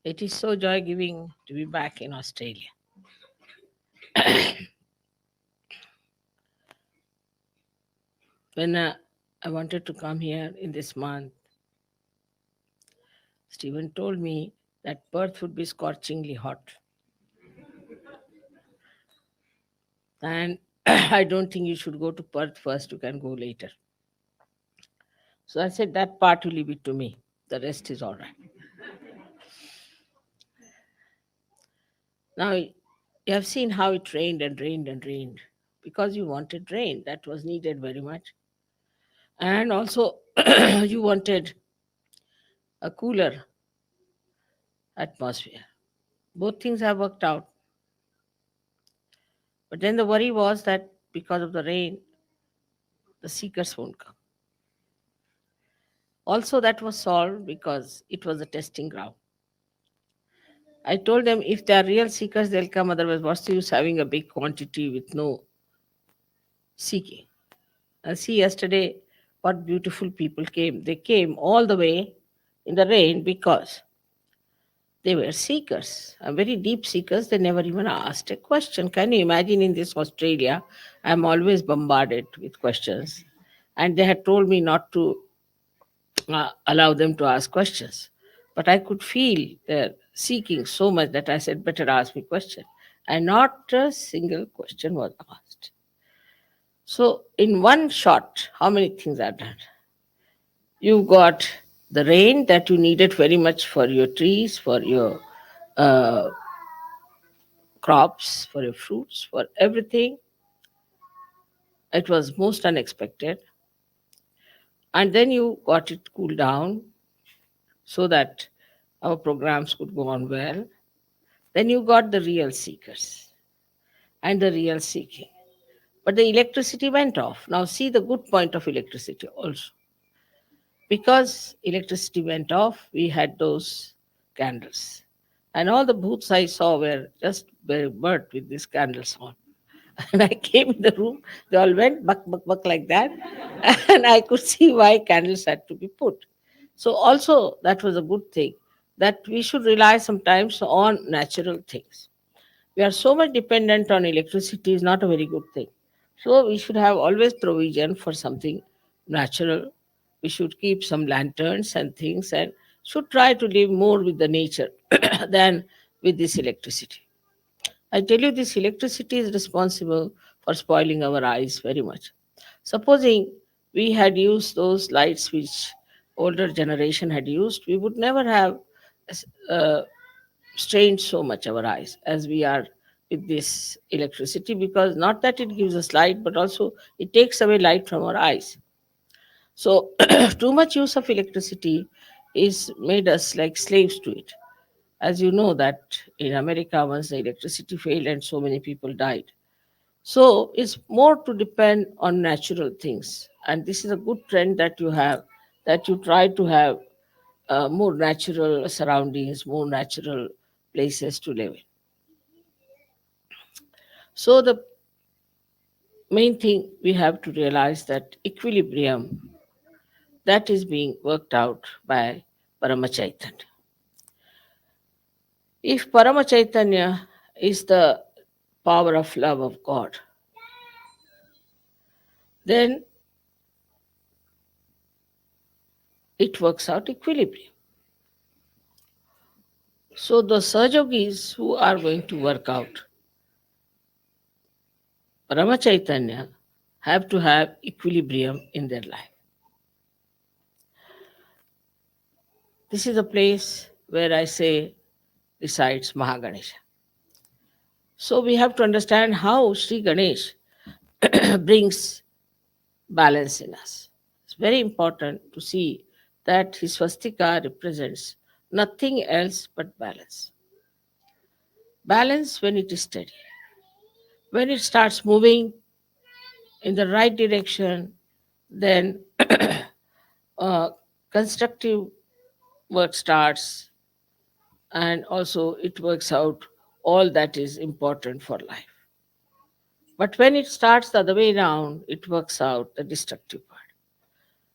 It is so joy giving to be back in Australia. When I wanted to come here in this month, Stephen told me that Perth would be scorchingly hot. And I don't think you should go to Perth first, you can go later. So I said, that part will leave it to me. The rest is all right. Now, you have seen how it rained and rained and rained because you wanted rain. That was needed very much. And also, you wanted a cooler atmosphere. Both things have worked out. But then the worry was that because of the rain, the seekers won't come. Also, that was solved because it was a testing ground. I told them if they are real seekers, they'll come. Otherwise, what's the use having a big quantity with no seeking? See, yesterday, what beautiful people came. They came all the way in the rain because they were seekers, very deep seekers. They never even asked a question. Can you imagine in this Australia? I'm always bombarded with questions. And they had told me not to allow them to ask questions. But I could feel their seeking so much that I said, better ask me question. And not a single question was asked. So, in one shot, how many things are done? You got the rain that you needed very much for your trees, for your uh, crops, for your fruits, for everything. It was most unexpected. And then you got it cooled down so that our programs could go on well. Then you got the real seekers and the real seeking. But the electricity went off. Now, see the good point of electricity also. Because electricity went off, we had those candles. And all the booths I saw were just very burnt with these candles on. And I came in the room, they all went buck, buck, buck like that. And I could see why candles had to be put. So, also, that was a good thing that we should rely sometimes on natural things. We are so much dependent on electricity is not a very good thing. So we should have always provision for something natural. We should keep some lanterns and things and should try to live more with the nature than with this electricity. I tell you, this electricity is responsible for spoiling our eyes very much. Supposing we had used those lights which older generation had used, we would never have uh, strained so much our eyes as we are with this electricity, because not that it gives us light but also it takes away light from our eyes. So too much use of electricity is made us like slaves to it. As you know that in America, once the electricity failed and so many people died. So it's more to depend on natural things, and this is a good trend that you have, that you try to have more natural surroundings, more natural places to live in. So the main thing we have to realize that equilibrium that is being worked out by Paramachaitanya. If Paramachaitanya is the power of love of God, then it works out equilibrium. So the Sahajogis who are going to work out Paramachaitanya have to have equilibrium in their life. This is a place where I say resides Mahaganesha. So we have to understand how Sri Ganesh brings balance in us. It's very important to see that his swastika represents nothing else but balance. Balance when it is steady. When it starts moving in the right direction, then uh, constructive work starts, and also it works out all that is important for life. But when it starts the other way around, it works out the destructive part.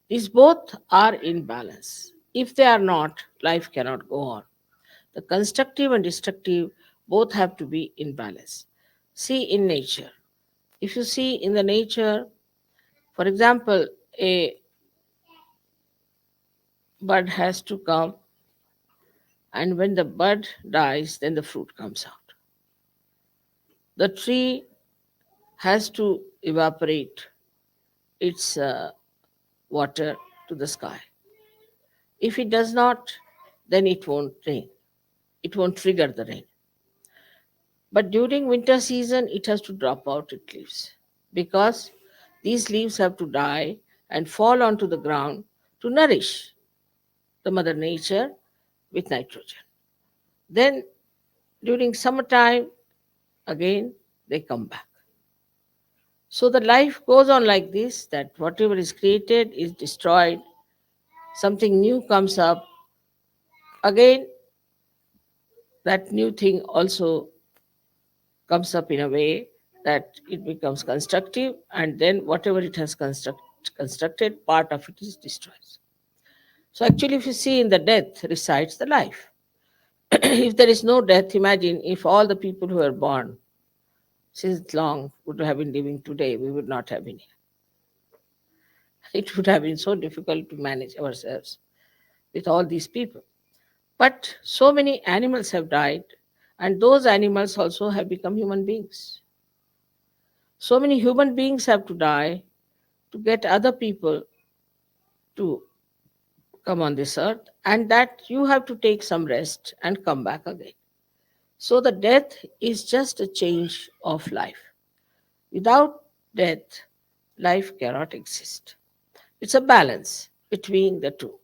These both are in balance. If they are not, life cannot go on. The constructive and destructive both have to be in balance. See in nature. If you see in the nature, for example, a bud has to come, and when the bud dies, then the fruit comes out. The tree has to evaporate its water to the sky. If it does not, then it won't rain. It won't trigger the rain. But during winter season, it has to drop out its leaves because these leaves have to die and fall onto the ground to nourish the mother nature with nitrogen. Then during summertime, again they come back. So the life goes on like this, that whatever is created is destroyed, something new comes up, again that new thing also comes up in a way that it becomes constructive, and then whatever it has constructed, part of it is destroyed. So actually, if you see, in the death resides the life. If there is no death, imagine if all the people who were born since long would have been living today, we would not have been here. It would have been so difficult to manage ourselves with all these people. But so many animals have died, and those animals also have become human beings. So many human beings have to die to get other people to come on this earth, and that you have to take some rest and come back again. So the death is just a change of life. Without death, life cannot exist. It's a balance between the two.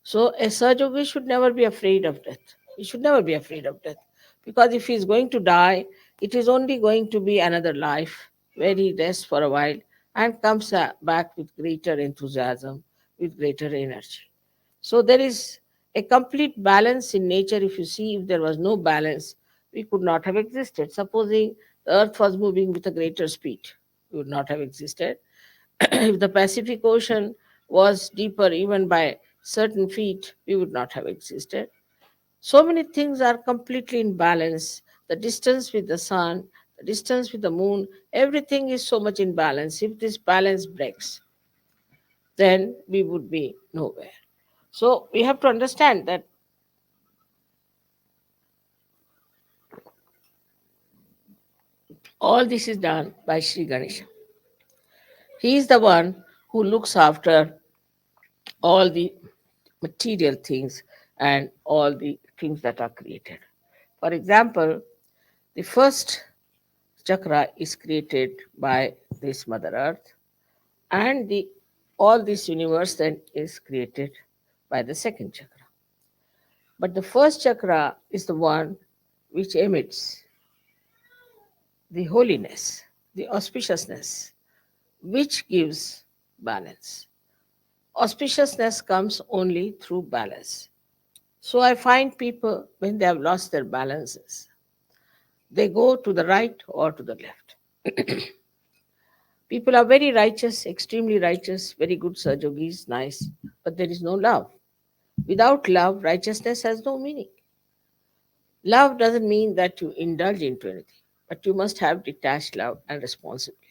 So a Sahaja should never be afraid of death. He should never be afraid of death. Because if he is going to die, it is only going to be another life where he rests for a while and comes back with greater enthusiasm, with greater energy. So there is a complete balance in nature. If you see, if there was no balance, we could not have existed. Supposing the earth was moving with a greater speed, we would not have existed. If the Pacific Ocean was deeper even by certain feet, we would not have existed. So many things are completely in balance. The distance with the sun, the distance with the moon, everything is so much in balance. If this balance breaks, then we would be nowhere. So we have to understand that all this is done by Sri Ganesha. He is the one who looks after all the material things and all the things that are created. For example, the first chakra is created by this Mother Earth, and the all this universe then is created by the second chakra. But the first chakra is the one which emits the holiness, the auspiciousness, which gives balance. Auspiciousness comes only through balance. So I find people, when they have lost their balances, they go to the right or to the left. People are very righteous, extremely righteous, very good surjogis, nice, but there is no love. Without love, righteousness has no meaning. Love doesn't mean that you indulge into anything, but you must have detached love and responsibility.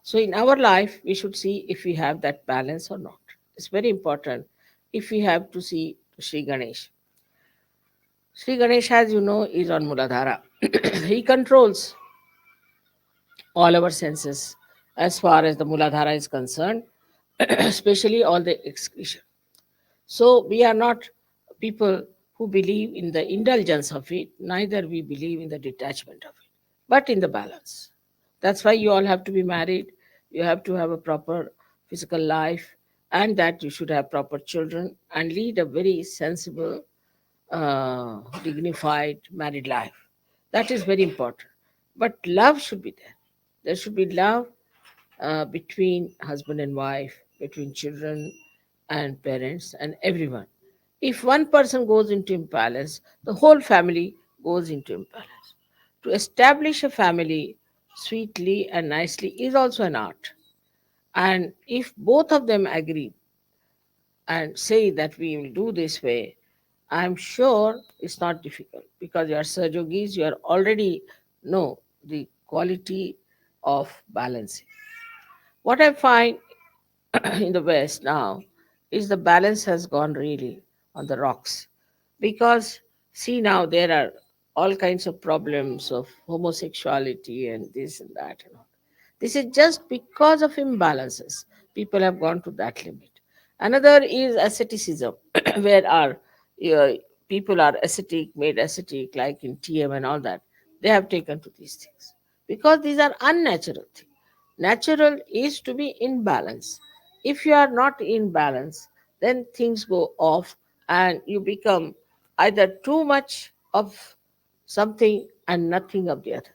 So in our life, we should see if we have that balance or not. It's very important if we have to see Sri Ganesh. Sri Ganesh, as you know, is on Muladhara. He controls all our senses as far as the Muladhara is concerned, especially all the excretion. So we are not people who believe in the indulgence of it, neither we believe in the detachment of it, but in the balance. That's why you all have to be married, you have to have a proper physical life, and that you should have proper children and lead a very sensible, dignified married life. That is very important. But love should be there. There should be love between husband and wife, between children and parents and everyone. If one person goes into imbalance, the whole family goes into imbalance. To establish a family sweetly and nicely is also an art. And if both of them agree and say that we will do this way, I'm sure it's not difficult because you are Sajogis, you are already know the quality of balancing. What I find in the West now is the balance has gone really on the rocks. Because, see, now there are all kinds of problems of homosexuality and this and that and all. This is just because of imbalances. People have gone to that limit. Another is asceticism, where our uh, people are ascetic, made ascetic, like in TM and all that. They have taken to these things because these are unnatural things. Natural is to be in balance. If you are not in balance, then things go off and you become either too much of something and nothing of the other.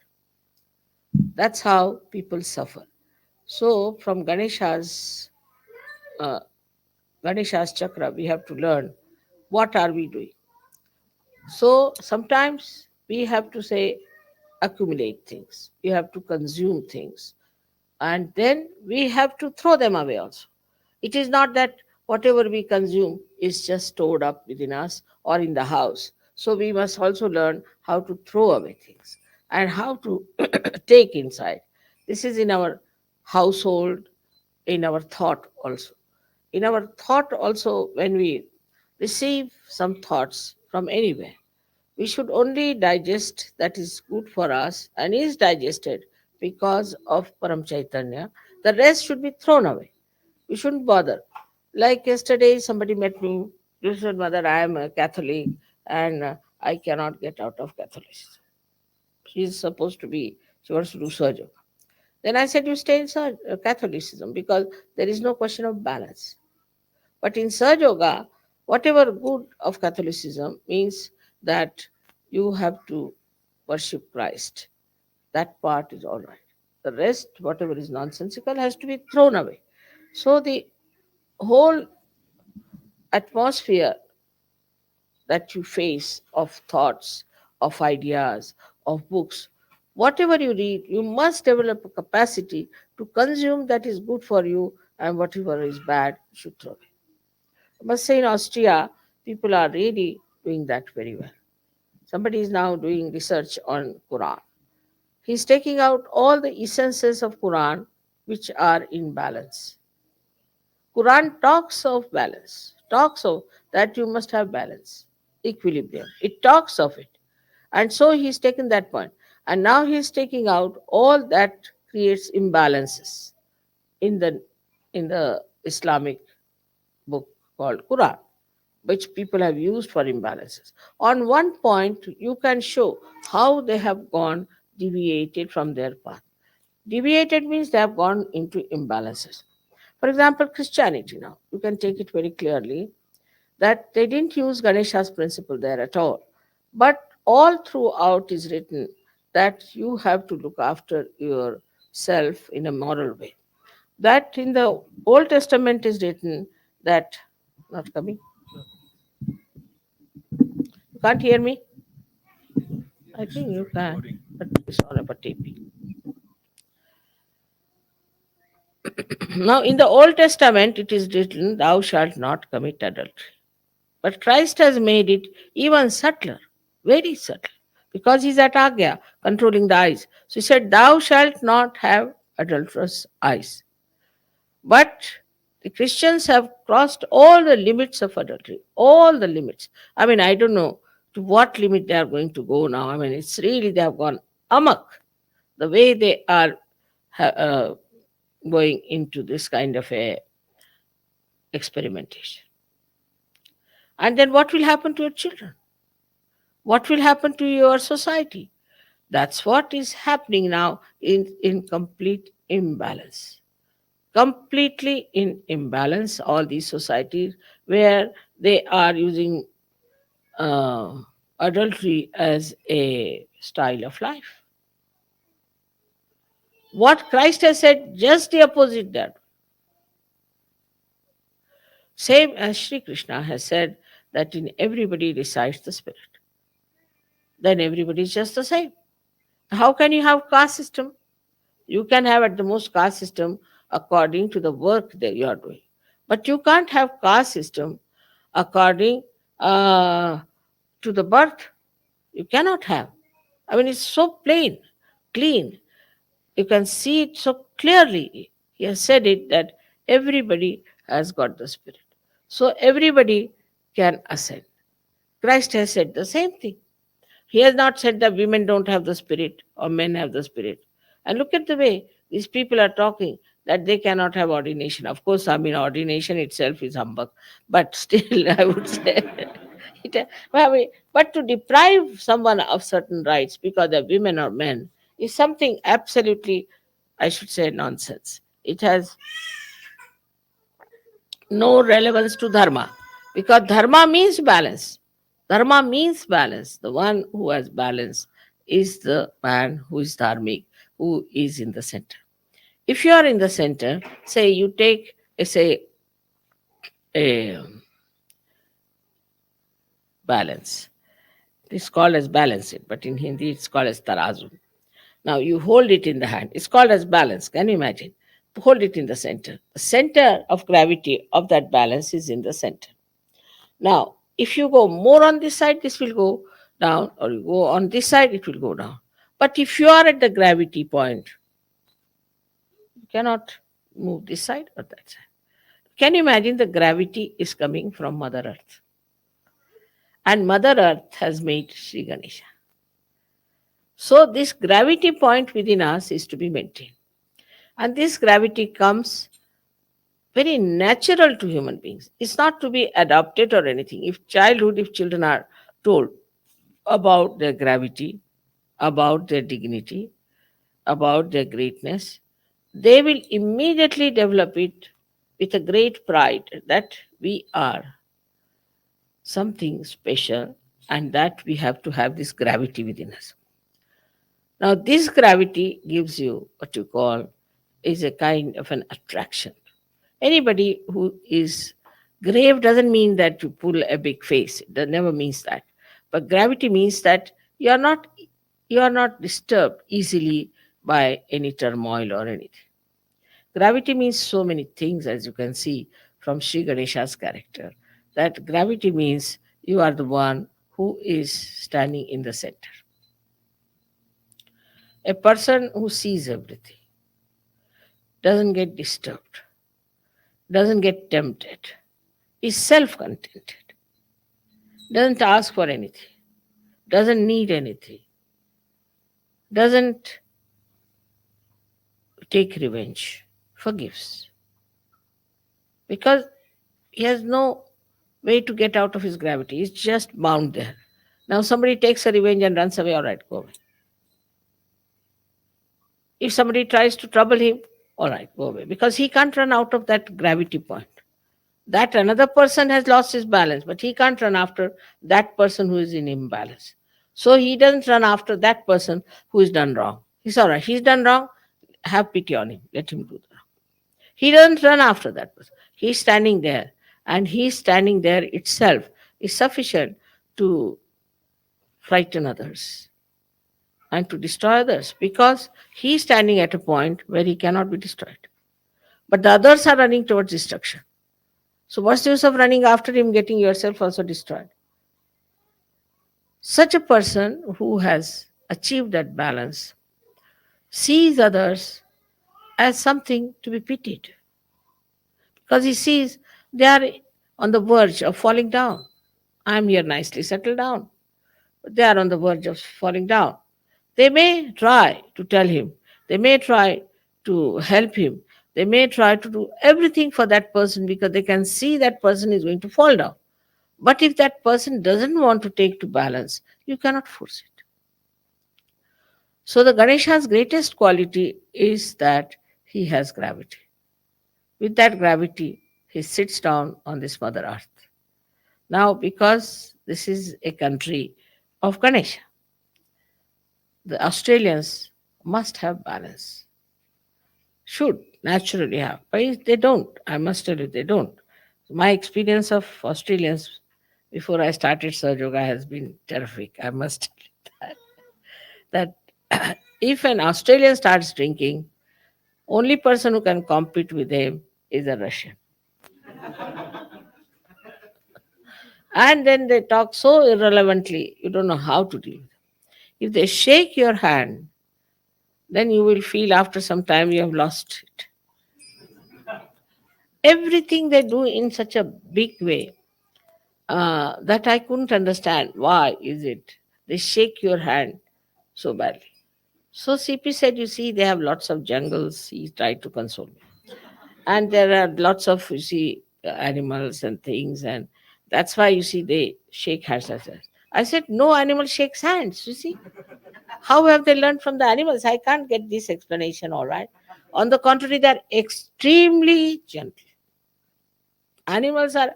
That's how people suffer. So, from uh, Ganesha's chakra, we have to learn what are we doing. So, sometimes we have to say accumulate things. We have to consume things, and then we have to throw them away also. It is not that whatever we consume is just stored up within us or in the house. So we must also learn how to throw away things and how to take inside. This is in our household, in our thought also. In our thought also, when we receive some thoughts from anywhere, we should only digest that is good for us and is digested because of Param Chaitanya. The rest should be thrown away. We shouldn't bother. Like yesterday, somebody met me. They said, "Mother, I am a Catholic and I cannot get out of Catholicism." She is supposed to be, she wants to do surgery. Then I said, "You stay in Catholicism because there is no question of balance." But in Sahaja Yoga, whatever good of Catholicism means that you have to worship Christ. That part is all right. The rest, whatever is nonsensical, has to be thrown away. So the whole atmosphere that you face of thoughts, of ideas, of books, whatever you read, you must develop a capacity to consume that is good for you and whatever is bad, you should throw away. I must say in Austria, people are really doing that very well. Somebody is now doing research on Quran. He's taking out all the essences of Quran which are in balance. Quran talks of balance, talks of that you must have balance, equilibrium. It talks of it. And so he's taken that point. And now he's taking out all that creates imbalances in the Islamic book called Quran, which people have used for imbalances. On one point, you can show how they have gone deviated from their path. Deviated means they have gone into imbalances. For example, Christianity now, you can take it very clearly that they didn't use Ganesha's principle there at all. But all throughout is written that you have to look after yourself in a moral way. That in the Old Testament is written that, not coming, you can't hear me? I think you can, but it's on a taping. Now, in the Old Testament, it is written, "Thou shalt not commit adultery." But Christ has made it even subtler, very subtle, because he's at Agya, controlling the eyes. So he said, "Thou shalt not have adulterous eyes." But the Christians have crossed all the limits of adultery, all the limits. I mean, I don't know to what limit they are going to go now. I mean, it's really, they have gone amok the way they are going into this kind of a experimentation. And then what will happen to your children? What will happen to your society? That's what is happening now in complete imbalance. Completely in imbalance, all these societies where they are using uh, adultery as a style of life. What Christ has said, just the opposite that. Same as Shri Krishna has said that in everybody resides the spirit. Then everybody is just the same. How can you have caste system? You can have at the most caste system according to the work that you are doing. But you can't have caste system according to the birth, you cannot have. I mean, it's so plain, clean. You can see it so clearly. He has said it that everybody has got the Spirit. So everybody can ascend. Christ has said the same thing. He has not said that women don't have the Spirit or men have the Spirit. And look at the way these people are talking that they cannot have ordination. Of course, I mean, ordination itself is humbug, but still, I would say. I mean, but to deprive someone of certain rights because they're women or men is something absolutely, I should say, nonsense. It has no relevance to dharma because dharma means balance. Dharma means balance. The one who has balance is the man who is dharmic, who is in the center. If you are in the center, say you take, say, a balance. It's called as balance it, but in Hindi it's called as tarazu. Now you hold it in the hand. It's called as balance. Can you imagine? Hold it in the center. The center of gravity of that balance is in the center. Now, if you go more on this side, this will go down, or you go on this side, it will go down. But if you are at the gravity point, you cannot move this side or that side. Can you imagine the gravity is coming from Mother Earth? And Mother Earth has made Sri Ganesha. So, this gravity point within us is to be maintained. And this gravity comes very natural to human beings. It's not to be adopted or anything. If children are told about their gravity, about their dignity, about their greatness, they will immediately develop it with a great pride that we are something special and that we have to have this gravity within us. Now, this gravity gives you what you call is a kind of an attraction. Anybody who is grave doesn't mean that you pull a big face. That never means that. But gravity means that you are not you are not disturbed easily by any turmoil or anything. Gravity means so many things, as you can see from Sri Ganesha's character. That gravity means you are the one who is standing in the center. A person who sees everything doesn't get disturbed, doesn't get tempted, is self contented, doesn't ask for anything, doesn't need anything, doesn't take revenge, forgives. Because he has no way to get out of his gravity. He's just bound there. Now somebody takes a revenge and runs away, all right, go away. If somebody tries to trouble him, all right, go away. Because he can't run out of that gravity point. That another person has lost his balance, but he can't run after that person who is in imbalance. So he doesn't run after that person who is done wrong. He's all right. He's done wrong. Have pity on him. Let him do the wrong. He doesn't run after that person. He's standing there. And he's standing there itself is sufficient to frighten others and to destroy others because he's standing at a point where he cannot be destroyed. But the others are running towards destruction. So, what's the use of running after him, getting yourself also destroyed? Such a person who has achieved that balance sees others as something to be pitied because he sees they are on the verge of falling down. I'm here nicely settled down, but they are on the verge of falling down. They may try to tell him, they may try to help him, they may try to do everything for that person because they can see that person is going to fall down. But if that person doesn't want to take to balance, you cannot force it. So the Ganesha's greatest quality is that he has gravity. With that gravity, he sits down on this Mother Earth. Now, because this is a country of Ganesha, the Australians must have balance. Should naturally have. But they don't. I must tell you, they don't. My experience of Australians before I started Surge Yoga has been terrific. I must tell you that if an Australian starts drinking, only person who can compete with him is a Russian. And then they talk so irrelevantly, you don't know how to deal with them. If they shake your hand, then you will feel after some time you have lost it. Everything they do in such a big way that I couldn't understand. Why is it they shake your hand so badly? So CP said, you see, they have lots of jungles. He tried to console me. And there are lots of, you see, animals and things. And that's why, you see, they shake hands as well. I said, no animal shakes hands, you see. How have they learned from the animals? I can't get this explanation, all right. On the contrary, they're extremely gentle. Animals are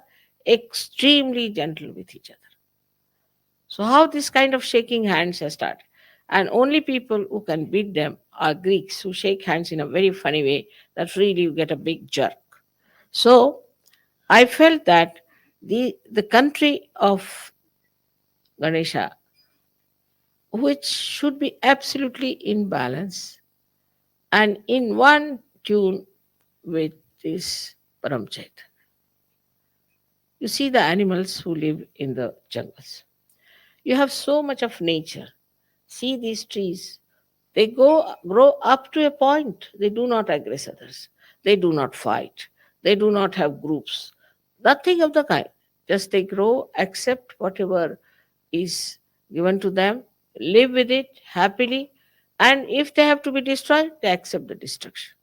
extremely gentle with each other. So, how this kind of shaking hands has started? And only people who can beat them are Greeks who shake hands in a very funny way that really you get a big jerk. So, I felt that the country of Ganesha, which should be absolutely in balance and in one tune with this Paramchet. You see the animals who live in the jungles. You have so much of nature. See these trees. They grow up to a point. They do not aggress others. They do not fight. They do not have groups. Nothing of the kind. Just they grow, accept whatever is given to them, live with it happily, and if they have to be destroyed, they accept the destruction.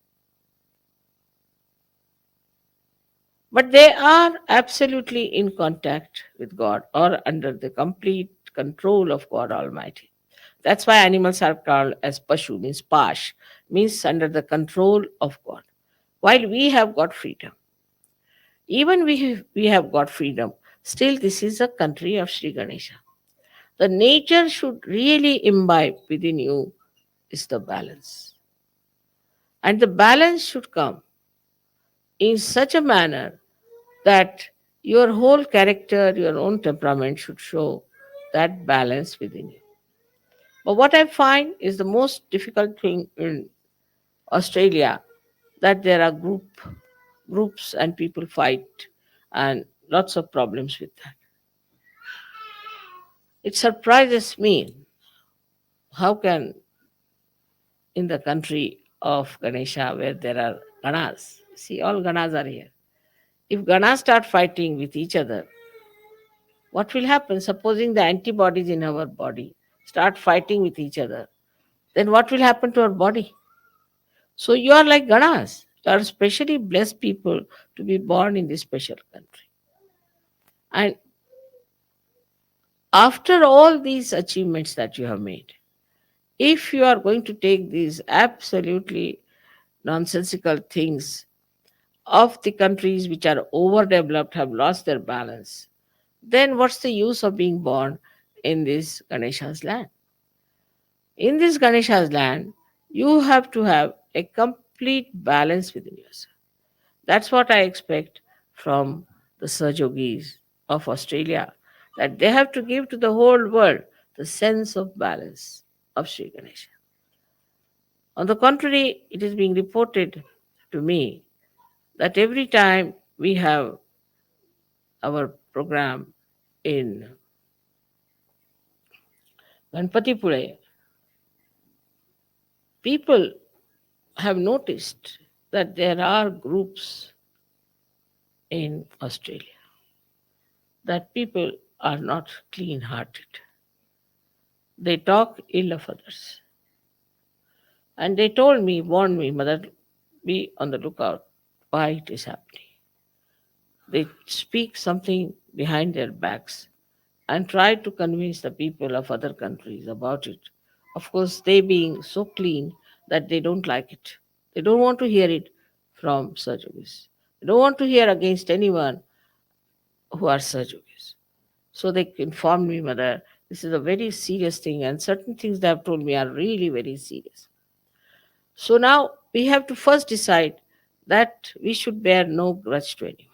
But they are absolutely in contact with God or under the complete control of God Almighty. That's why animals are called as Pashu, means Pash, means under the control of God. While we have got freedom, even we have got freedom, still this is a country of Sri Ganesha. The nature should really imbibe within you is the balance. And the balance should come in such a manner that your whole character, your own temperament should show that balance within you. But what I find is the most difficult thing in Australia that there are groups and people fight and lots of problems with that. It surprises me how can in the country of Ganesha where there are Ganas, see all Ganas are here. If Ganas start fighting with each other, what will happen? Supposing the antibodies in our body start fighting with each other, then what will happen to our body? So you are like Ganas. You are specially blessed people to be born in this special country. And after all these achievements that you have made, if you are going to take these absolutely nonsensical things of the countries which are overdeveloped, have lost their balance, then what's the use of being born in this Ganesha's land? In this Ganesha's land, you have to have a complete balance within yourself. That's what I expect from the Sajogis of Australia, that they have to give to the whole world the sense of balance of Sri Ganesha. On the contrary, it is being reported to me that every time we have our program in Ganpatipule, people have noticed that there are groups in Australia, that people are not clean hearted. They talk ill of others. And they told me, warned me, Mother, be on the lookout why it is happening. They speak something behind their backs and try to convince the people of other countries about it. Of course, they being so clean that they don't like it. They don't want to hear it from surgeries. They don't want to hear against anyone who are surgeries. So they informed me, Mother, this is a very serious thing, and certain things they have told me are really very serious. So now we have to first decide that we should bear no grudge to anyone.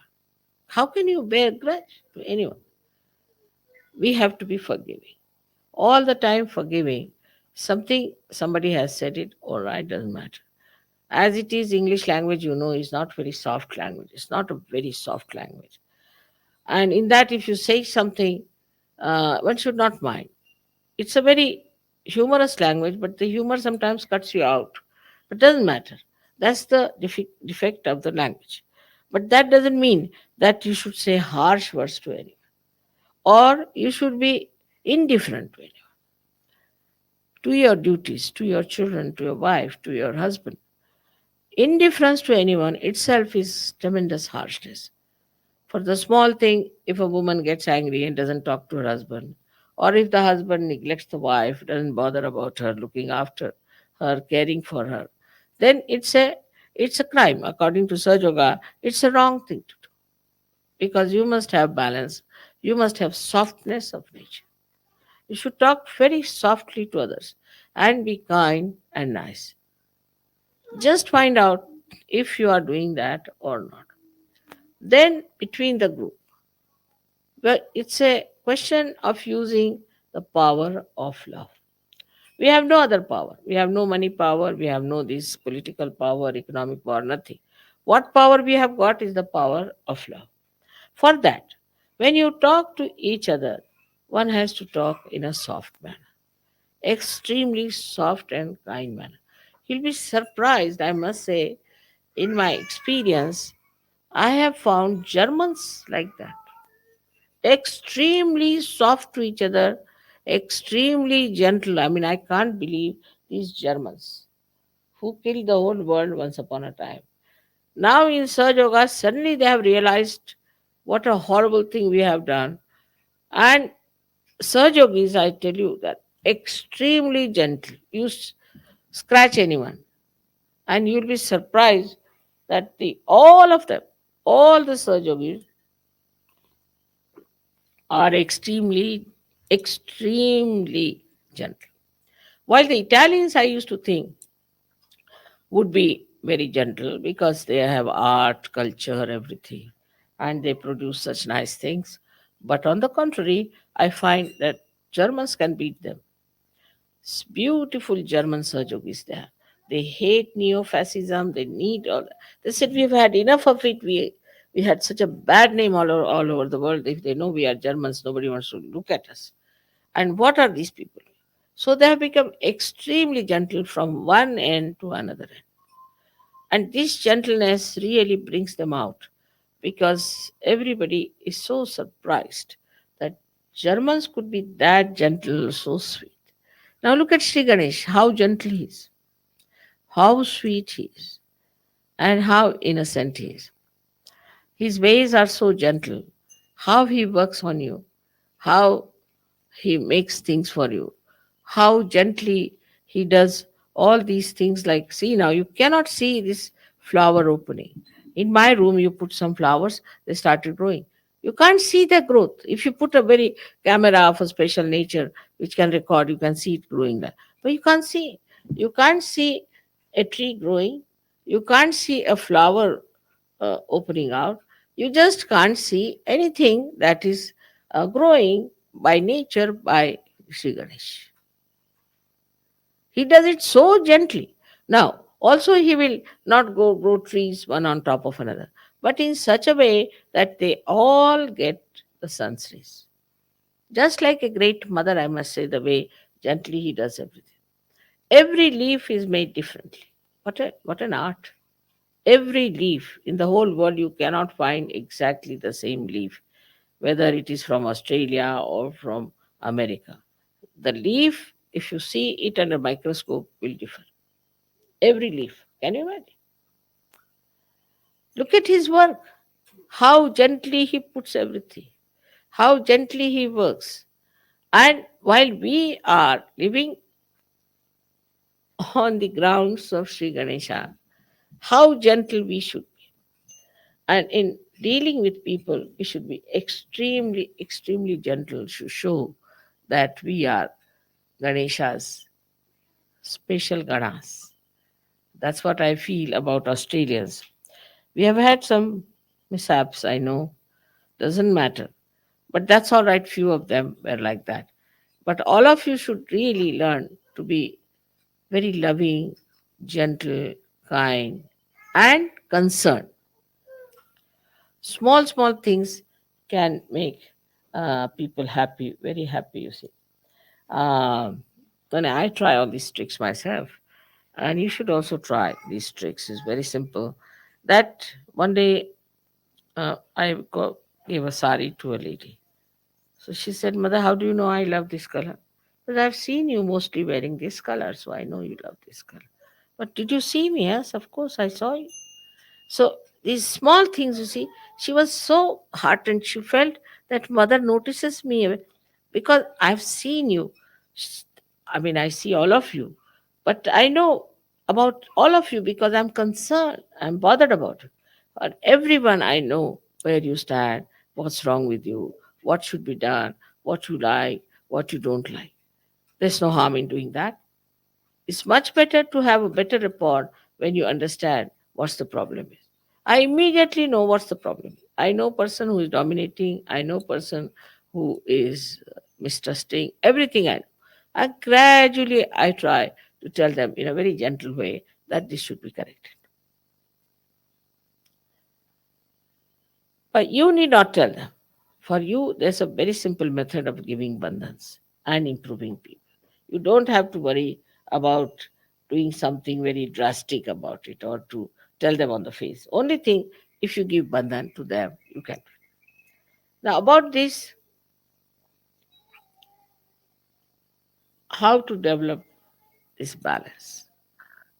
How can you bear grudge to anyone? We have to be forgiving. All the time forgiving. Something somebody has said it, all right, doesn't matter. As it is, English language, is not very soft language. It's not a very soft language. And in that, if you say something, one should not mind. It's a very humorous language, but the humor sometimes cuts you out. But doesn't matter. That's the defect of the language. But that doesn't mean that you should say harsh words to anyone, or you should be indifferent to anyone, to your duties, to your children, to your wife, to your husband. Indifference to anyone itself is tremendous harshness. For the small thing, if a woman gets angry and doesn't talk to her husband, or if the husband neglects the wife, doesn't bother about her, looking after her, caring for her, then it's a crime. According to Sajoga, it's a wrong thing to do. Because you must have balance, you must have softness of nature. You should talk very softly to others and be kind and nice. Just find out if you are doing that or not. Then between the group, well, it's a question of using the power of love. We have no other power. We have no money power. We have no this political power, economic power, nothing. What power we have got is the power of love. For that, when you talk to each other, one has to talk in a soft manner, extremely soft and kind manner. You'll be surprised, I must say, in my experience, I have found Germans like that, extremely soft to each other, extremely gentle. I mean, I can't believe these Germans who killed the whole world once upon a time. Now, in Surge Yoga, suddenly they have realized what a horrible thing we have done. And Surge Yogis, I tell you that extremely gentle. You scratch anyone, and you'll be surprised that the all of them, all the Surge Yogis are extremely gentle. While the Italians, I used to think, would be very gentle because they have art, culture, everything, and they produce such nice things. But on the contrary, I find that Germans can beat them. Beautiful German surgeries there. They hate neo-fascism. They need all. They said we've had enough of it. We had such a bad name all over the world. If they know we are Germans, nobody wants to look at us. And what are these people? So they have become extremely gentle from one end to another end. And this gentleness really brings them out because everybody is so surprised that Germans could be that gentle, so sweet. Now look at Sri Ganesh, how gentle he is, how sweet he is, and how innocent he is. His ways are so gentle. How he works on you, how he makes things for you, how gently he does all these things. Like, see, now you cannot see this flower opening. In my room, you put some flowers, they started growing. You can't see their growth. If you put a very camera of a special nature which can record, you can see it growing there. But you can't see. You can't see a tree growing. You can't see a flower opening out. You just can't see anything that is growing by nature by Sri Ganesh. He does it so gently. Now, also, he will not go grow trees one on top of another, but in such a way that they all get the sun's rays. Just like a great mother, I must say, the way gently he does everything. Every leaf is made differently. What an art. Every leaf in the whole world, you cannot find exactly the same leaf, whether it is from Australia or from America. The leaf, if you see it under microscope, will differ. Every leaf. Can you imagine? Look at his work. How gently he puts everything. How gently he works. And while we are living on the grounds of Sri Ganesha, how gentle we should be. And in dealing with people, we should be extremely gentle to show that we are Ganesha's special Ganas. That's what I feel about Australians. We have had some mishaps, I know, doesn't matter. But that's all right, few of them were like that. But all of you should really learn to be very loving, gentle, kind, and concerned. Small things can make people happy, very happy, you see. Um, then I try all these tricks myself, and you should also try these tricks. It's very simple. That one day gave a sari to a lady. So she said, Mother, how do you know I love this color? Because I've seen you mostly wearing this color, so I know you love this color. But did you see me? Yes, of course, I saw you. So these small things, you see, she was so heartened. She felt that mother notices me because I've seen you. S- I mean, I see all of you, but I know about all of you because I'm concerned. I'm bothered about it. But everyone I know where you stand, what's wrong with you, what should be done, what you like, what you don't like. There's no harm in doing that. It's much better to have a better rapport when you understand what's the problem is. I immediately know what's the problem. I know person who is dominating. I know person who is mistrusting. Everything I know. And gradually I try to tell them in a very gentle way that this should be corrected. But you need not tell them. For you, there's a very simple method of giving bandhans and improving people. You don't have to worry about doing something very drastic about it or to tell them on the face. Only thing, if you give bandhan to them, you can. Now, about this, how to develop this balance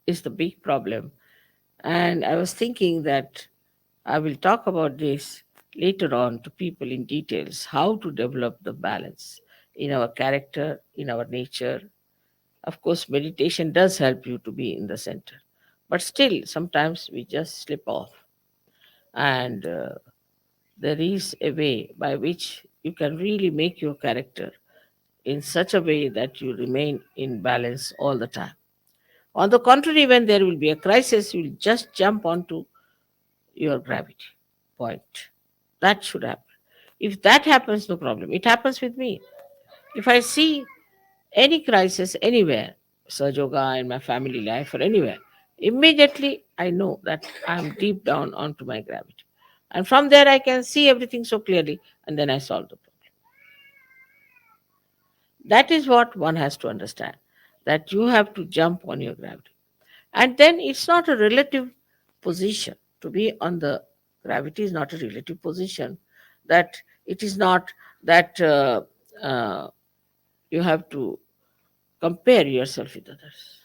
is the big problem. And I was thinking that I will talk about this later on to people in details how to develop the balance in our character, in our nature. Of course, meditation does help you to be in the center, but still, sometimes we just slip off. And there is a way by which you can really make your character in such a way that you remain in balance all the time. On the contrary, when there will be a crisis, you will just jump onto your gravity point. That should happen. If that happens, no problem. It happens with me. If I see any crisis anywhere, Surge Yoga in my family life or anywhere, immediately I know that I'm deep down onto my gravity. And from there I can see everything so clearly and then I solve the problem. That is what one has to understand. That you have to jump on your gravity. And then it's not a relative position. To be on the gravity is not a relative position. That it is not that uh, you have to compare yourself with others.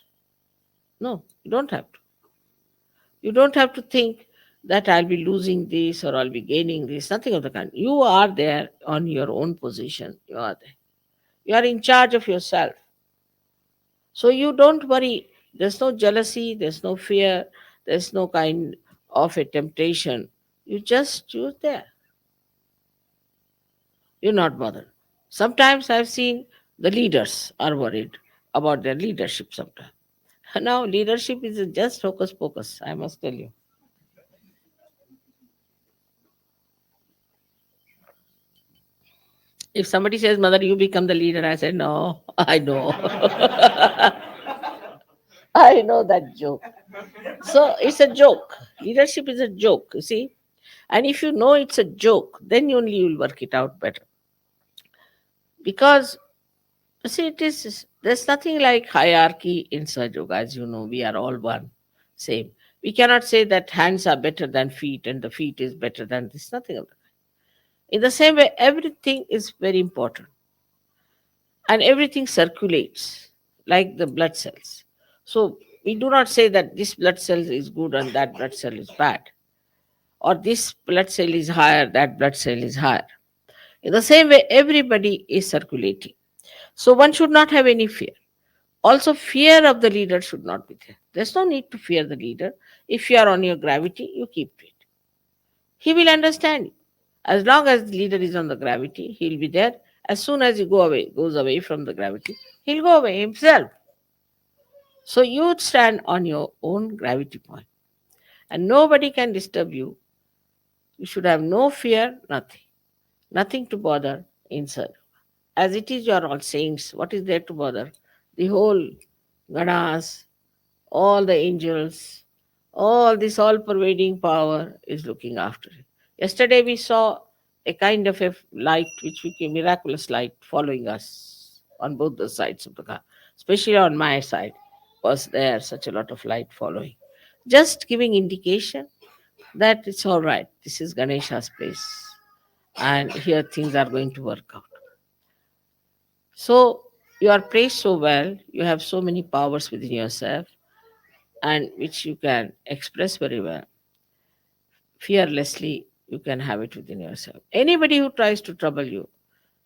No, you don't have to. You don't have to think that I'll be losing this or I'll be gaining this. Nothing of the kind. You are there on your own position. You are there. You are in charge of yourself. So you don't worry. There's no jealousy, there's no fear, there's no kind of a temptation. You just choose there. You're not bothered. Sometimes I've seen the leaders are worried about their leadership sometimes. Now, leadership is just hocus pocus, I must tell you. If somebody says, Mother, you become the leader, I said, No, I know. I know that joke. So it's a joke. Leadership is a joke, you see. And if you know it's a joke, then only you'll work it out better. Because, you see, there's nothing like hierarchy in Sahaja Yoga. As you know, we are all one, same. We cannot say that hands are better than feet and the feet is better than this. Nothing of that. In the same way, everything is very important and everything circulates like the blood cells. So we do not say that this blood cell is good and that blood cell is bad, or this blood cell is higher, that blood cell is higher. In the same way, everybody is circulating. So one should not have any fear. Also, fear of the leader should not be there. There's no need to fear the leader. If you are on your gravity, you keep it. He will understand you. As long as the leader is on the gravity, he'll be there. As soon as he goes away from the gravity, he'll go away himself. So you would stand on your own gravity point, and nobody can disturb you. You should have no fear, nothing, nothing to bother inside. As it is, you are all saints. What is there to bother? The whole Ganas, all the angels, all this all pervading power is looking after it. Yesterday we saw a kind of a light which became miraculous light following us on both the sides of the car. Especially on my side was there such a lot of light following. Just giving indication that it's all right. This is Ganesha's place. And here things are going to work out. So you are placed so well, you have so many powers within yourself and which you can express very well. Fearlessly, you can have it within yourself. Anybody who tries to trouble you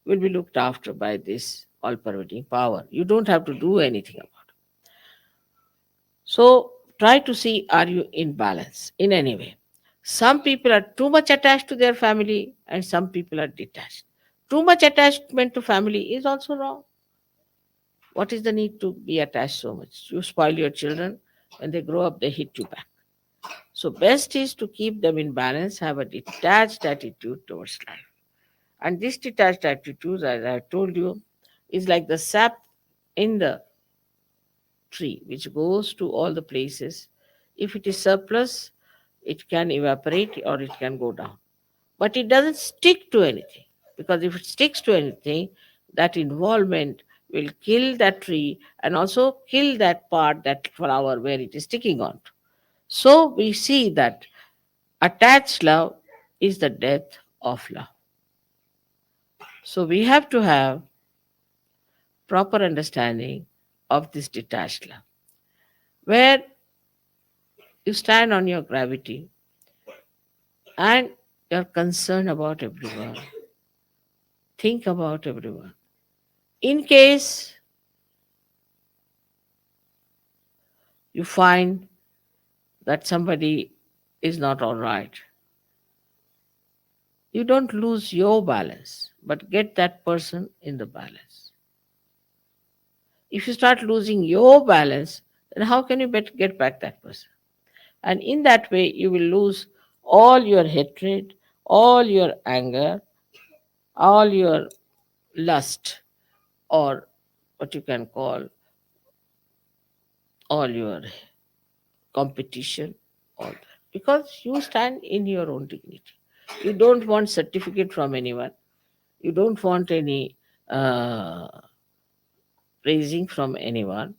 will be looked after by this all pervading power. You don't have to do anything about it. So try to see, are you in balance in any way? Some people are too much attached to their family and some people are detached. Too much attachment to family is also wrong. What is the need to be attached so much? You spoil your children. When they grow up, they hit you back. So best is to keep them in balance, have a detached attitude towards life. And this detached attitude, as I told you, is like the sap in the tree, which goes to all the places. If it is surplus, it can evaporate or it can go down. But it doesn't stick to anything. Because if it sticks to anything, that involvement will kill that tree and also kill that part, that flower where it is sticking on. So we see that attached love is the death of love. So we have to have proper understanding of this detached love, where you stand on your gravity and you're concerned about everyone, think about everyone. In case you find that somebody is not all right, you don't lose your balance, but get that person in the balance. If you start losing your balance, then how can you get back that person? And in that way, you will lose all your hatred, all your anger, all your lust, or what you can call all your competition, all that. Because you stand in your own dignity. You don't want certificate from anyone. You don't want any uh, praising from anyone.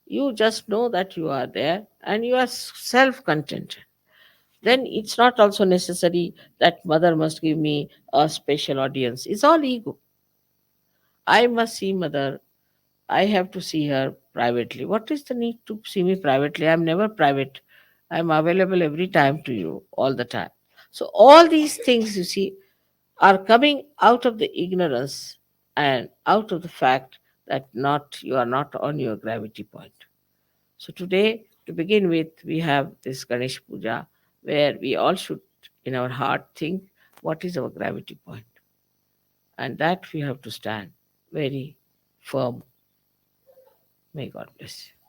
You just know that you are there and you are self contented. Then it's not also necessary that mother must give me a special audience. It's all ego. I must see mother. I have to see her privately. What is the need to see me privately? I'm never private. I'm available every time to you, all the time. So all these things you see are coming out of the ignorance and out of the fact that not you are not on your gravity point. So today, to begin with, we have this Ganesh Puja where we all should, in our heart, think what is our gravity point, and that we have to stand very firm. May God bless you.